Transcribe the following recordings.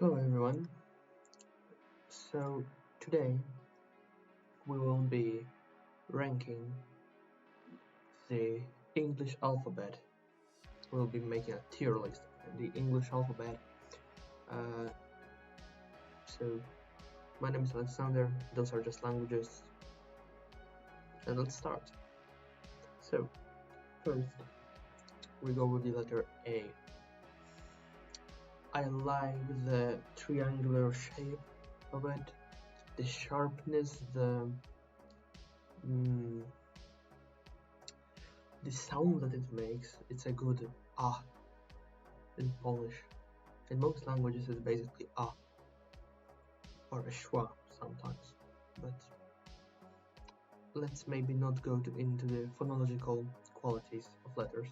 Hello everyone. So today we will be ranking the English alphabet. We'll be making a tier list of the English alphabet. Uh, so my name is Alexander. Those are just languages. And let's start. So first we go with the letter A. I like the triangular shape of it, the sharpness, the sound that it makes. It's a good ah in Polish. In most languages it's basically ah or a schwa sometimes, but let's maybe not go into the phonological qualities of letters.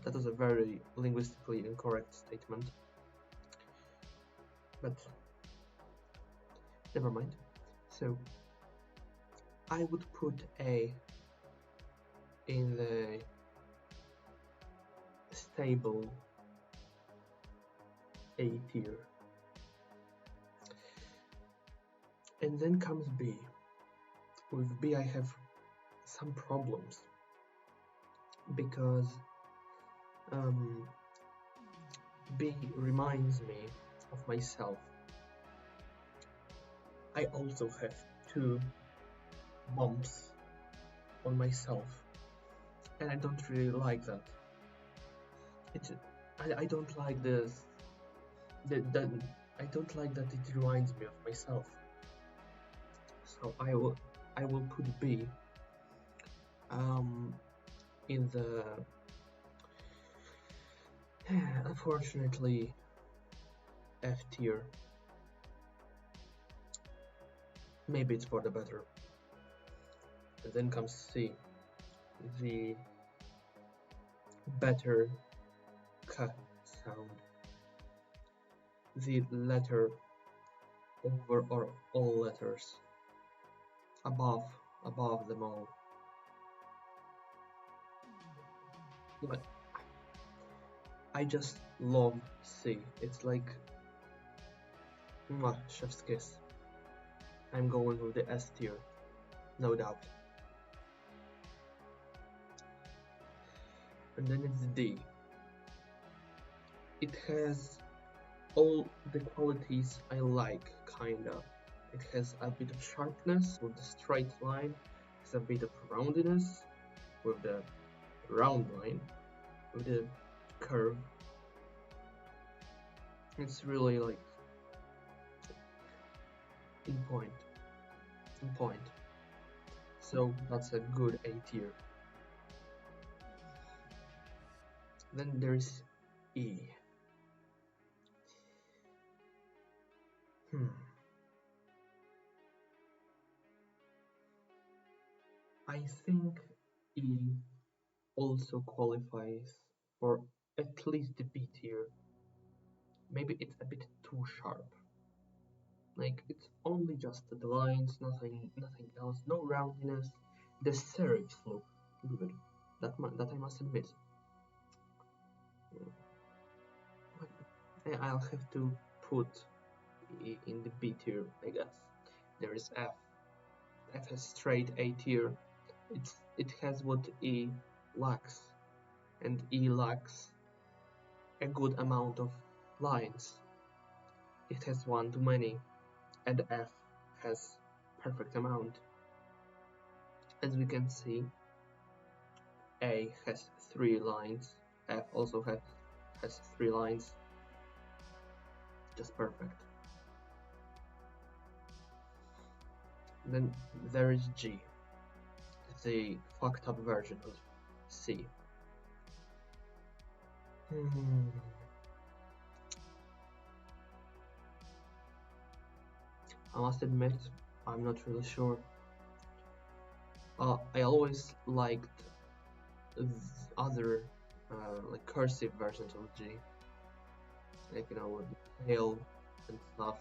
That is a very linguistically incorrect statement, but never mind. So I would put A in the stable A tier. And then comes B. With B I have some problems because B reminds me of myself. I also have two bumps on myself, and I don't really like that. I don't like this. I don't like that it reminds me of myself. So I will put B in the unfortunately F tier. Maybe it's for the better. And then comes C, the better K sound, the letter over or all letters, above them all. But I just love C. It's like chef's kiss. I'm going with the S tier, no doubt. And then it's D. It has all the qualities I like, kinda. It has a bit of sharpness with the straight line, it has a bit of roundiness with the round line, with the curve. It's really like in point. So that's a good A tier. Then there's E. I think E also qualifies for at least the B tier. Maybe it's a bit too sharp. Like it's only just the lines, nothing else, no roundiness. The serifs look good. That I must admit. I'll have to put E in the B tier, I guess. There is F. F has straight A tier. It has what E lacks, and E lacks a good amount of lines. It has one too many, and F has perfect amount. As we can see, A has 3 lines, F also has 3 lines, just perfect. Then there is G, the fucked up version of C. I must admit, I'm not really sure. I always liked other like cursive versions of G, like with tail and stuff.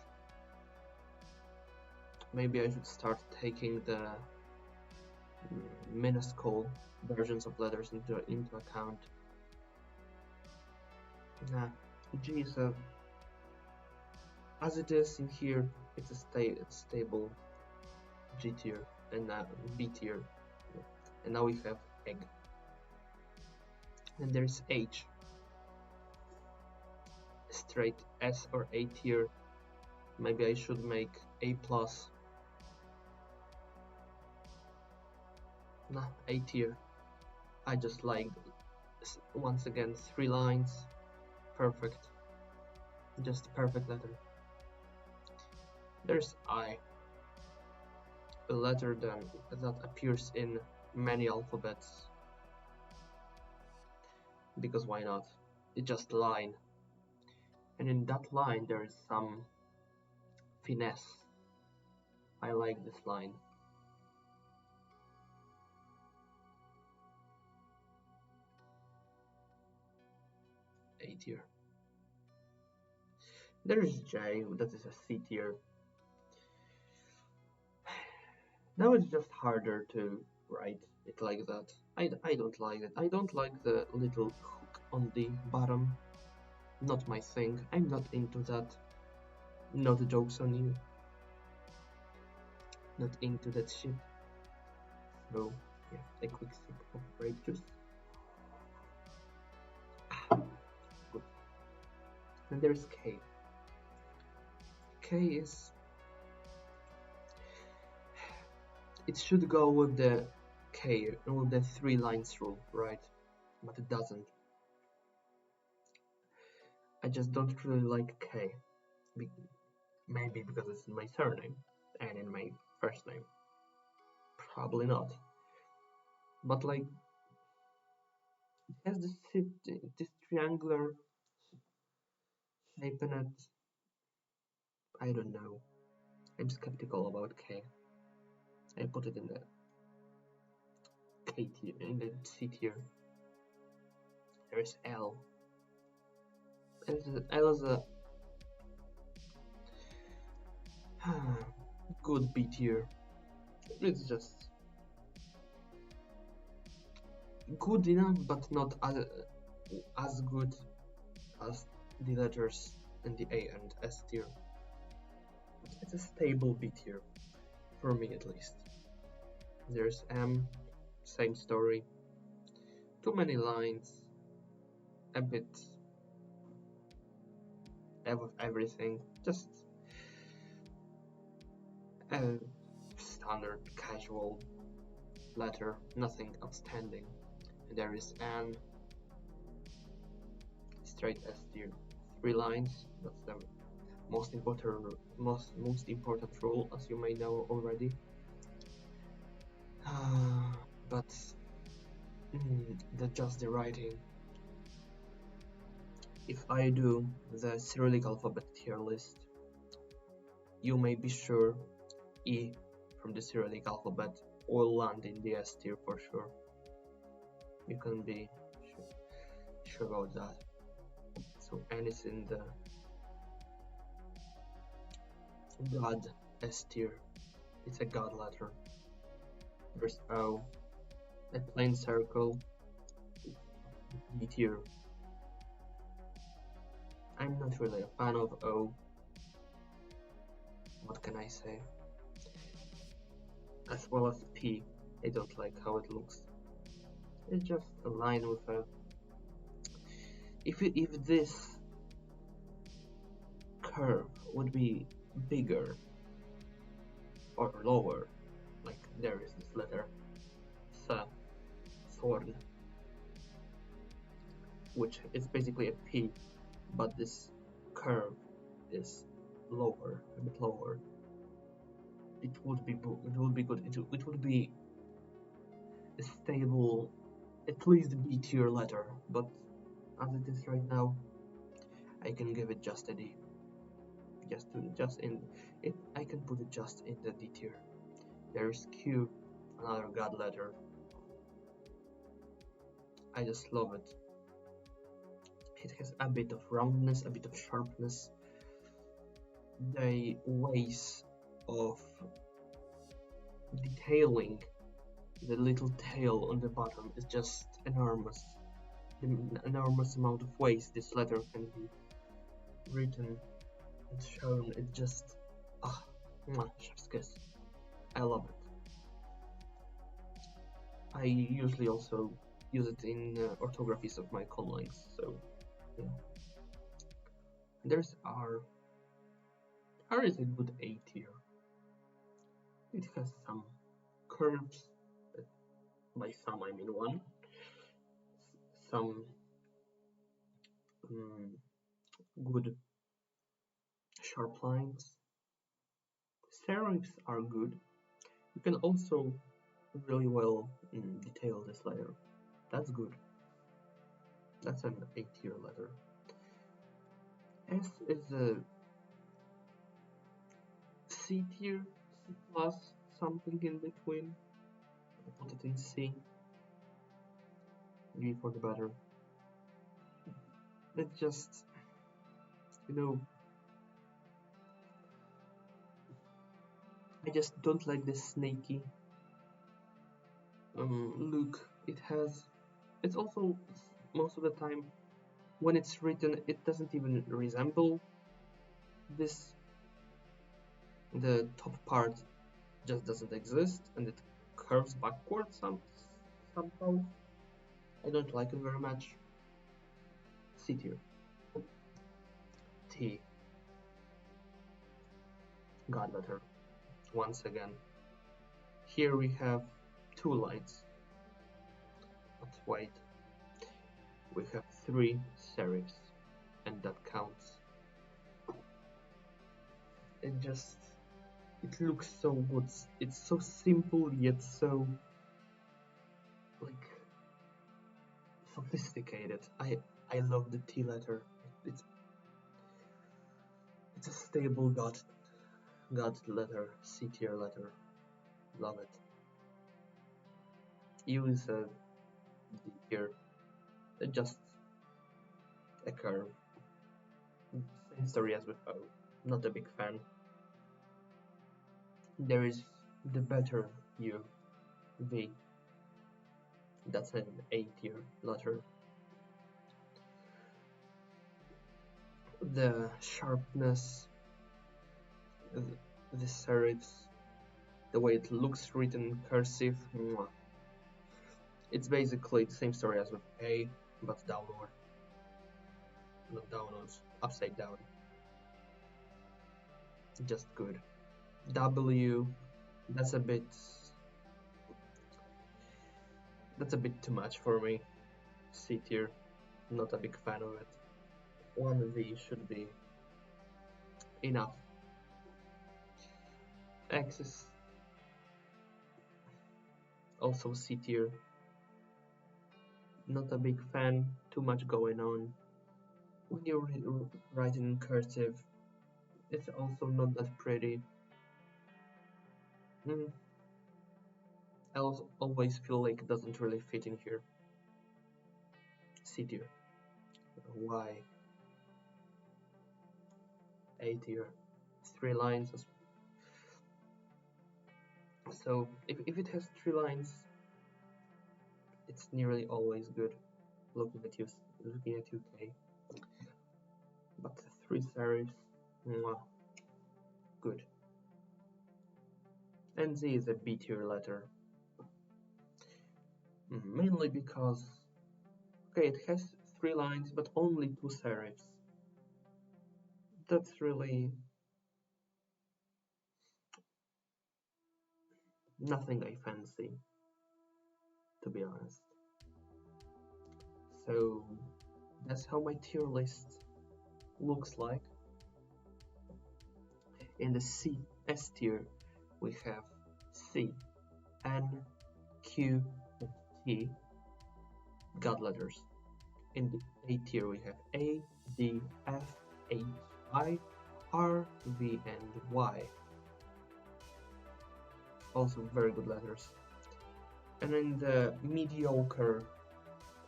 Maybe I should start taking the minuscule versions of letters into account. Nah, G is a As it is in here, it's a stable G tier and B tier, and now we have egg. And there's H, straight S or A tier. Maybe I should make A plus. Nah, A tier. I just like, once again, 3 lines, perfect, just a perfect letter. There's I, a letter that appears in many alphabets, because why not? It's just a line, and in that line there is some finesse. I like this line. A tier. There is J, that is a C tier. Now it's just harder to write it like that. I don't like it. I don't like the little hook on the bottom. Not my thing. I'm not into that. No jokes on you. Not into that shit. So, yeah, a quick sip of grape juice. Good. And there's K. K is... It should go with the K, with the 3 lines rule, right? But it doesn't. I just don't really like K. Maybe because it's in my surname and in my first name. Probably not. But like, it has this triangular shape in it. I don't know. I'm skeptical about K. I put it in the K tier, in the C tier. There's L. L is a good B tier. It's just good enough, but not as good as the letters in the A and S tier. It's a stable B tier, for me at least. There's M, same story. Too many lines, a bit of everything, just a standard casual letter, nothing outstanding. And there is N, straight S tier, 3 lines. That's the most important rule, as you may know already. But just the writing. If I do the Cyrillic alphabet tier list, you may be sure E from the Cyrillic alphabet will land in the S tier for sure. You can be sure about that. So N is in the God S tier. It's a God letter. There's O, a plain circle, D tier. I'm not really a fan of O. What can I say? As well as P, I don't like how it looks. It's just a line with a... If this curve would be bigger or lower, like there is this letter thorn, which is basically a P, but this curve is lower, a bit lower. It would be good. It would be a stable, at least B tier letter. But as it is right now, I can give it just a D. I can put it just in the D tier. There's Q, another God letter. I just love it. It has a bit of roundness, a bit of sharpness. The ways of detailing the little tail on the bottom is just enormous. The enormous amount of ways this letter can be written it's shown. It just chef's kiss. I love it. I usually also use it in orthographies of my conlines. So yeah. There's R. R is a good A tier. It has some curves. By some I mean one. Some good sharp lines. Serifs are good. You can also really well detail this letter. That's good. That's an A tier letter. S is a C tier, C plus, something in between. I'll put it in C. G for the better. It's just, I just don't like this snaky look it has. It's also, most of the time, when it's written, it doesn't even resemble this. The top part just doesn't exist, and it curves backwards somehow. I don't like it very much. C tier. T. God letter. Once again. Here we have two lines. But wait. We have 3 serifs, and that counts. It looks so good. It's so simple yet so sophisticated. I love the T letter. It's a stable God letter, C tier letter. Love it. U is a D tier. Just a curve. Same story as with O. Not a big fan. There is the better U, V. That's an A tier letter. The sharpness, the serifs, the way it looks written in cursive. It's basically the same story as with A, but downward. Not downwards, upside down. Just good. W, that's a bit too much for me. C tier, not a big fan of it. 1V should be enough. X is also C tier. Not a big fan, too much going on. When you're writing in cursive, it's also not that pretty. I always feel like it doesn't really fit in here. C tier. Y. A tier. 3 lines. So if it has 3 lines, it's nearly always good. Looking at UK. But 3 serifs, good. And Z is a B tier letter. Mainly because, it has 3 lines, but only 2 serifs. That's really nothing I fancy, to be honest. So that's how my tier list looks like. In the S tier, we have C, N, Q, and T, God letters. In the A tier, we have A, D, F, H, I, R, V, and Y. Also very good letters. And in the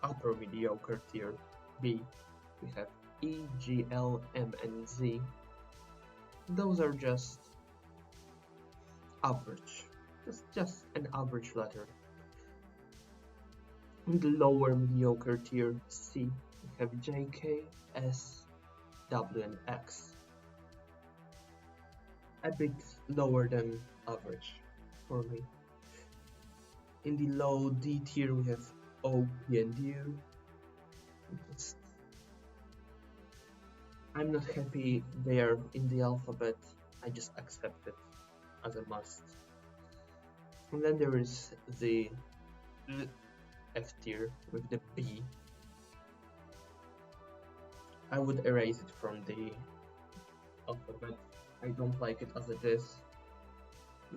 upper mediocre tier, B, we have E, G, L, M, and Z. Those are just average. Just an average letter. In the lower mediocre tier, C, we have J, K, S, W, and X. a bit lower than average for me. In the low D tier we have O, P, and U. I'm not happy they are in the alphabet. I just accept it as a must. And then there is the F tier with the B. I would erase it from the alphabet. I don't like it as it is.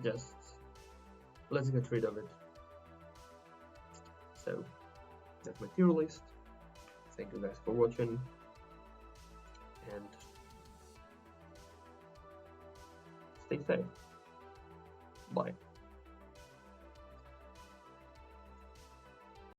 Just let's get rid of it. So that's my tier list. Thank you guys for watching, and stay safe. Bye.